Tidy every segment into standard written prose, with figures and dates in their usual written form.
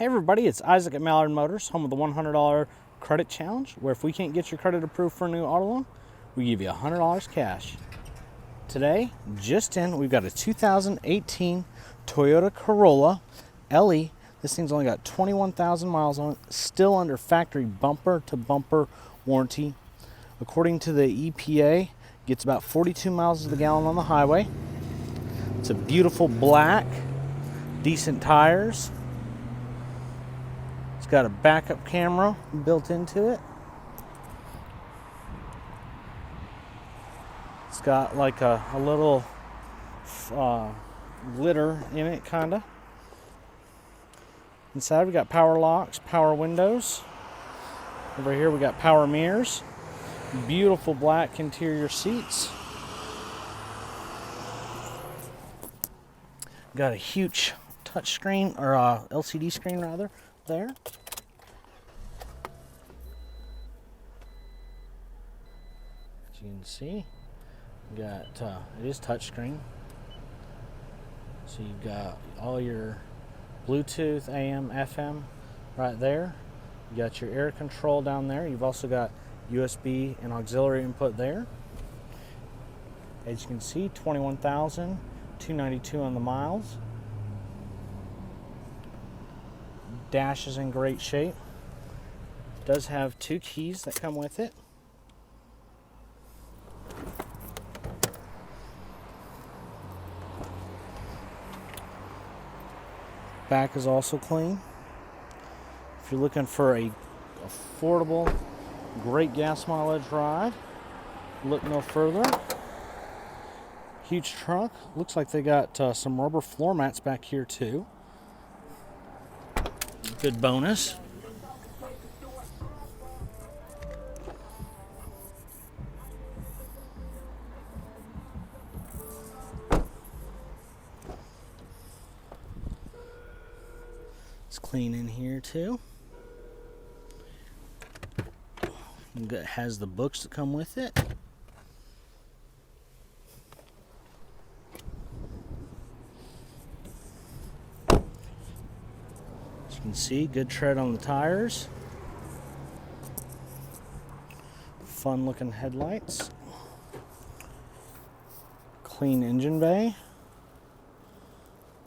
Hey everybody, it's Isaac at Mallard Motors, home of the $100 credit challenge, where if we can't get your credit approved for a new auto loan, we give you $100 cash. Today, just in, we've got a 2018 Toyota Corolla LE. This thing's only got 21,000 miles on it, still under factory bumper to bumper warranty. According to the EPA, gets about 42 miles to the gallon on the highway. It's a beautiful black, decent tires. It's got a backup camera built into it. It's got like a little glitter in it, kinda. Inside we got power locks, power windows. Over here we got power mirrors. Beautiful black interior seats. Got a huge touch screen, or LCD screen rather, there. As you can see, you got it is touchscreen. So you've got all your Bluetooth, AM, FM right there. You got your air control down there. You've also got USB and auxiliary input there. As you can see, 21,292 on the miles. Dash is in great shape. It does have 2 keys that come with it. Back is also clean. If you're looking for a affordable, great gas mileage ride, look no further. Huge trunk. Looks like they got some rubber floor mats back here too. Good bonus. It's clean in here too. It has the books that come with it. As you can see, good tread on the tires. Fun looking headlights. Clean engine bay,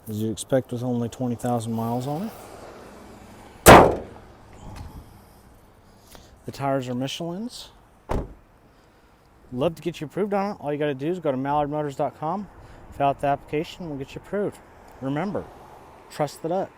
as you expect with only 20,000 miles on it. The tires are Michelin's. Love to get you approved on it. All you got to do is go to mallardmotors.com, fill out the application, and we'll get you approved. Remember, trust the duck.